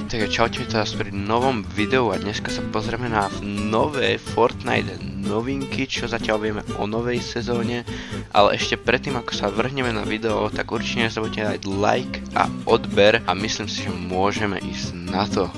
Takže čaute, teraz pri novom videu a dneska sa pozrieme na nové Fortnite novinky, čo zatiaľ vieme o novej sezóne, ale ešte predtým ako sa vrhneme na video, tak určite nezabudnite dať like a odber a myslím si, že môžeme ísť na to.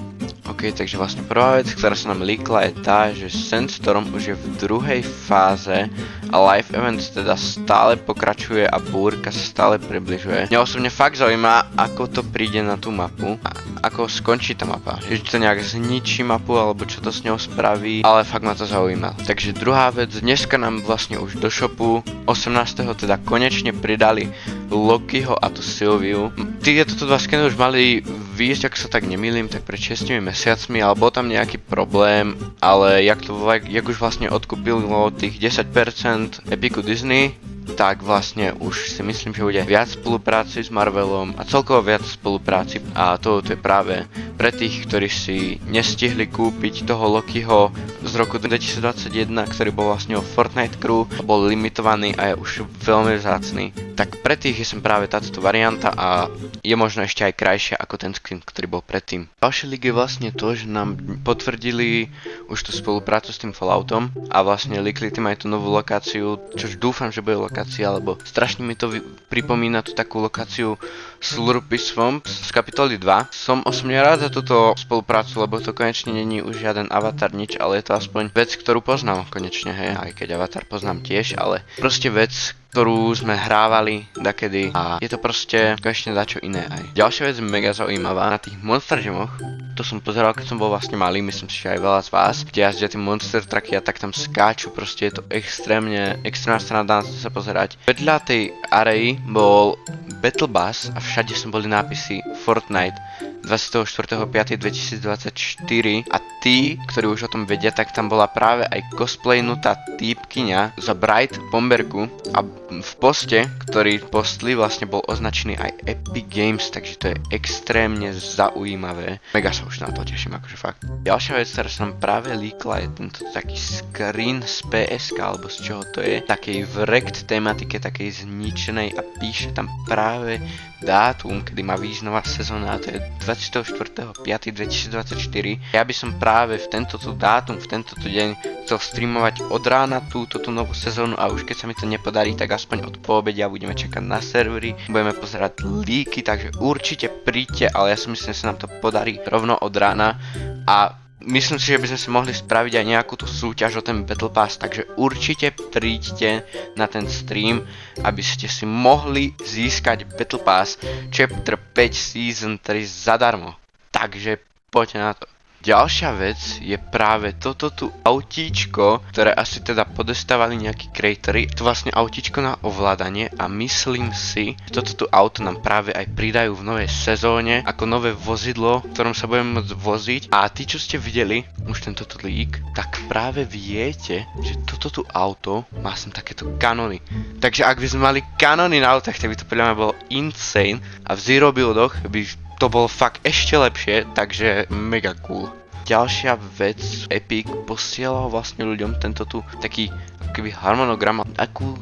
Ok, takže vlastne prvá vec, ktorá sa nám líkla je tá, že Sandstorm už je v druhej fáze a live event teda stále pokračuje a búrka sa stále približuje. Mňa osobne fakt zaujíma, ako to príde na tú mapu a ako skončí tá mapa. Že to nejak zničí mapu alebo čo to s ňou spraví, ale fakt ma to zaujíma. Takže druhá vec, dneska nám vlastne už do shopu 18. teda konečne pridali Lokiho a tú Sylviu. Tieto dva skiny už mali výjsť, ak sa tak nemýlim, tak pred 6 mesiacmi, ale bol tam nejaký problém, ale jak už vlastne odkúpilo tých 10% Epicu Disney, tak vlastne už si myslím, že bude viac spolupráci s Marvelom a celkovo viac spolupráci a to je práve pre tých, ktorí si nestihli kúpiť toho Lokiho z roku 2021, ktorý bol vlastne o Fortnite Crew, bol limitovaný a je už veľmi vzácny. Tak pre tých je sem práve táto varianta a je možno ešte aj krajšia ako ten skin, ktorý bol predtým. Ďalšie lík je vlastne to, že nám potvrdili už tú spoluprácu s tým Falloutom a vlastne líkli tým aj tú novú lokáciu, čož dúfam, že bude lokácia, lebo strašne mi to pripomína tú takú lokáciu Slurpy Swamp z kapitoly 2. Som osobne rád za túto spoluprácu, lebo to konečne není už žiaden avatar nič, ale je to aspoň vec, ktorú poznám konečne, hej, aj keď avatar poznám tiež, ale proste vec, ktorú sme hrávali dakedy a je to proste konečne dačo iné aj. Ďalšia vec mega zaujímavá, na tých Monster Jamoch, to som pozeral, keď som bol vlastne malý, myslím si, že aj veľa z vás, kde jazdia tí Monster Trucky a tak tam skáču, proste je to extrémna strana, dá sa pozerať. Vedľa tej areji bol Battle Bus a všade som boli nápisy Fortnite 24.5.2024 a tí, ktorí už o tom vedia, tak tam bola práve aj cosplaynutá týpkyňa za Bright Bomberku a v poste, ktorý postli, vlastne bol označený aj Epic Games, takže to je extrémne zaujímavé. Mega sa už na to teším, akože fakt. Ďalšia vec, ktorá sa nám práve líkla, je tento taký screen z PSK, alebo z čoho to je, takej wrecked tematike, takej zničenej a píše tam práve dátum, kedy má výjsť nová sezóna, a to je 24.5.2024. Ja by som práve v tento dátum, v tento deň chcel streamovať od rána túto novú sezónu a už keď sa mi to nepodarí, tak aspoň od poobedia budeme čakať na servery, budeme pozerať líky, takže určite príďte, ale ja si myslím, že sa nám to podarí rovno od rána a myslím si, že by sme si mohli spraviť aj nejakú tú súťaž o ten Battle Pass, takže určite príďte na ten stream, aby ste si mohli získať Battle Pass Chapter 5 Season 3 zadarmo. Takže poďte na to. Ďalšia vec je práve toto tu autíčko, ktoré asi teda podestávali nejakí creatory. To vlastne autíčko na ovládanie a myslím si, že toto tu auto nám práve aj pridajú v novej sezóne ako nové vozidlo, v ktorom sa budeme môcť voziť. A tí, čo ste videli už tento lík, tak práve viete, že toto tu auto má sem takéto kanóny. Takže ak by sme mali kanóny na autách, tak by to podľa mňa bolo insane a v Zero Buildoch by to bolo fakt ešte lepšie, takže mega cool. Ďalšia vec, Epic posielal vlastne ľuďom tento tu taký akoby harmonogram, akú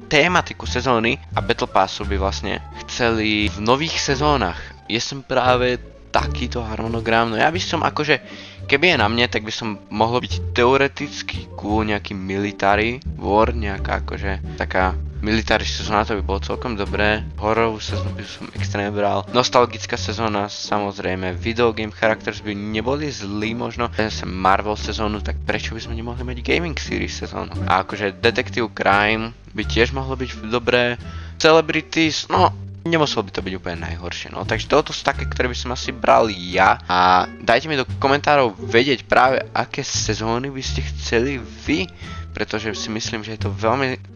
tématiku sezóny a Battle Passu by vlastne chceli v nových sezónach. Je som práve takýto harmonogram, no ja by som akože, keby je na mne, tak by som mohol byť teoreticky cool nejaký military war, nejaká akože taká military sezóna, to by bolo celkom dobré. Hororovú sezónu by som extrémne bral. Nostalgická sezóna, samozrejme. Video game characters by neboli zlí možno. Zase Marvel sezónu, tak prečo by sme nemohli mať gaming series sezónu? A akože Detective Crime by tiež mohlo byť dobré. Celebrities, no nemuselo by to byť úplne najhoršie, no. Takže toto sú také, ktoré by som asi bral ja. A dajte mi do komentárov vedieť práve, aké sezóny by ste chceli vy. Pretože si myslím, že je to veľmi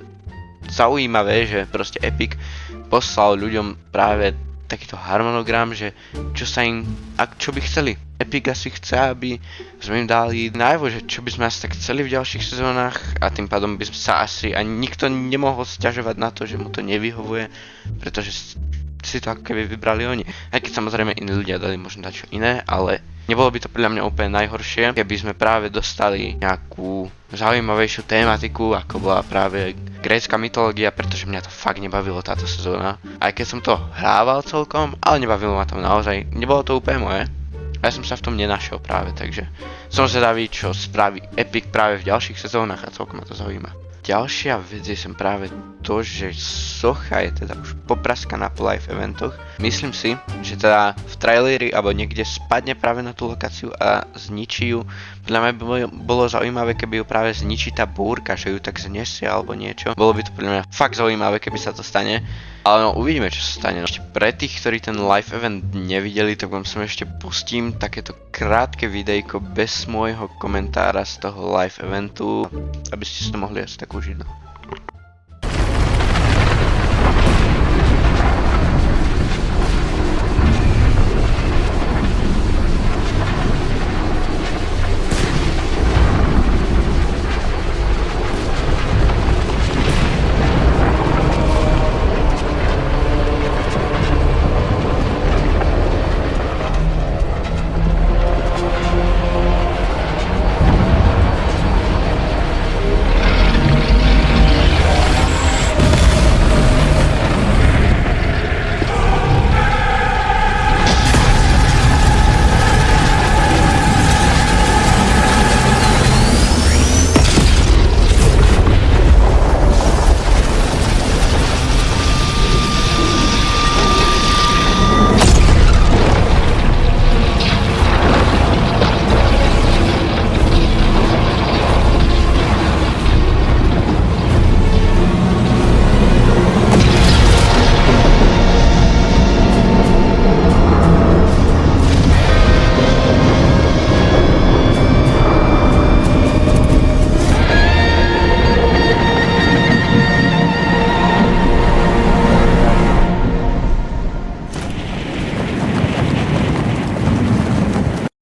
zaujímavé, že proste Epic poslal ľuďom práve takýto harmonogram, že čo sa im, čo by chceli. Epic asi chce, aby sme im dali najavo, že čo by sme asi tak chceli v ďalších sezónach a tým pádom by sa asi ani nikto nemohol sťažovať na to, že mu to nevyhovuje, pretože si to ako keby vybrali oni. Aj keď samozrejme iní ľudia dali možno dať čo iné, ale nebolo by to podľa mňa úplne najhoršie, keby sme práve dostali nejakú zaujímavejšiu tématiku, ako bola práve grécka mytológia, pretože mňa to fakt nebavilo táto sezóna. Aj keď som to hrával celkom, ale nebavilo ma to naozaj, nebolo to úplne moje. A ja som sa v tom nenašiel práve, takže som zvedavý, čo spraví Epic práve v ďalších sezónach a celkom ma to zaujíma. Ďalšia vec je sem práve to, že socha je teda už popraskaná po live eventoch. Myslím si, že teda v traileri alebo niekde spadne práve na tú lokáciu a zničí ju. Podľa mňa by bolo zaujímavé, keby ju práve zničí tá búrka, že ju tak znesie alebo niečo. Bolo by to podľa mňa fakt zaujímavé, keby sa to stane. Ale no, uvidíme, čo sa stane. Ešte pre tých, ktorí ten live event nevideli, tak vám som ešte pustím takéto krátke videjko bez môjho komentára z toho live eventu, aby ste si to mohli asi tak užiť. No.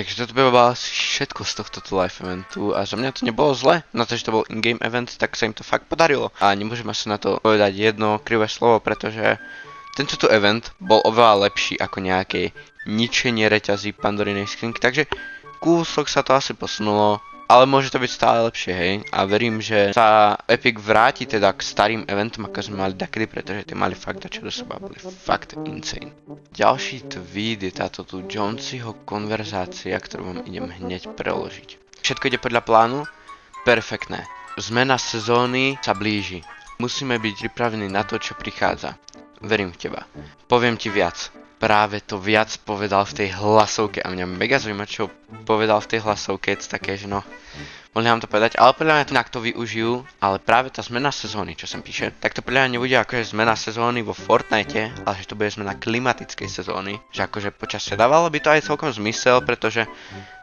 Takže toto by bolo asi všetko z tohto live eventu a za mňa to nebolo zle, na to, že to bol in-game event, tak sa im to fakt podarilo. A nemôžem asi na to povedať jedno krivé slovo, pretože tento event bol oveľa lepší ako nejaké ničenie reťazí Pandorinej skrinky, takže kúsok sa to asi posunulo. Ale môže to byť stále lepšie, hej. A verím, že sa Epic vráti teda k starým eventom, ako sme mali takedy, pretože tie mali fakt čo do seba, boli fakt insane. Ďalší tweet je táto tu Jonesyho konverzácia, ktorú vám idem hneď preložiť. Všetko ide podľa plánu? Perfektné. Zmena sezóny sa blíži. Musíme byť pripravení na to, čo prichádza. Verím v teba. Poviem ti viac. Práve to viac povedal v tej hlasovke a mňa mega zaujíma, čo povedal v tej hlasovke, je to také, že no, mohli nám to povedať, ale podľa mňa to inak to využijú, ale práve tá zmena sezóny, čo sem píše, tak to podľa mňa nebude akože zmena sezóny vo Fortnite, ale že to bude zmena klimatickej sezóny, že akože počasie dávalo by to aj celkom zmysel, pretože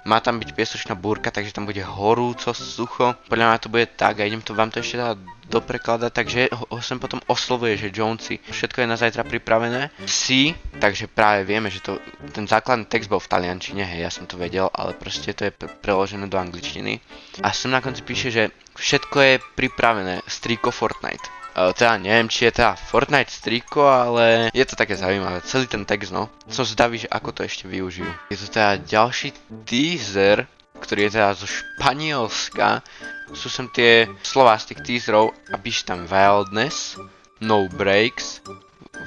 má tam byť piesočná búrka, takže tam bude horúco, sucho, podľa mňa to bude tak a idem to vám to ešte dať doprekladať, takže ho sem potom oslovuje, že Jonesy. Všetko je na zajtra pripravené. Si, takže práve vieme, že to, ten základný text bol v taliančine, hej, ja som to vedel, ale proste to je preložené do angličtiny. A sem na konci píše, že všetko je pripravené, striko Fortnite. Teda neviem, či je teda Fortnite striko, ale je to také zaujímavé, celý ten text, no. Som zvedavý, že ako to ešte využijú. Je to teda ďalší teaser, ktorý je teda zo Španielska. Sú sem tie slová z tých teaserov a píše tam Wildness, No Breaks,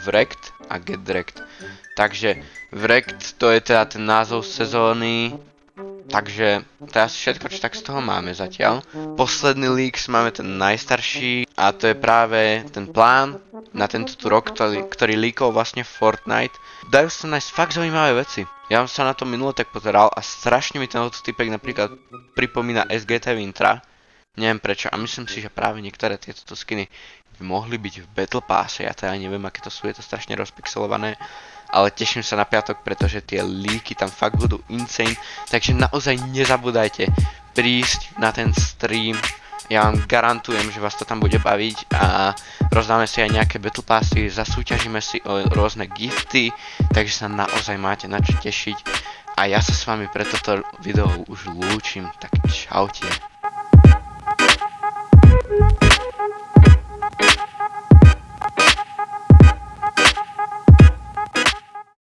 Wrecked a Get Wrecked. Takže Wrecked to je teda ten názov sezóny. Takže to je asi všetko, čo tak z toho máme zatiaľ. Posledný leaks máme ten najstarší a to je práve ten plán na tento rok, ktorý leakol vlastne Fortnite. Dajú sa nájsť fakt zaujímavé veci. Ja som sa na to minule tak pozeral a strašne mi ten typek napríklad pripomína SGT Wintra. Neviem prečo a myslím si, že práve niektoré tieto skiny by mohli byť v Battle Passe. Ja teda neviem, aké to sú, je to strašne rozpixelované. Ale teším sa na piatok, pretože tie líky tam fakt budú insane. Takže naozaj nezabúdajte prísť na ten stream. Ja vám garantujem, že vás to tam bude baviť a rozdáme si aj nejaké Battle Passy, zasúťažíme si o rôzne gifty, takže sa naozaj máte na čo tešiť. A ja sa s vami pre toto video už lúčim, tak čaute.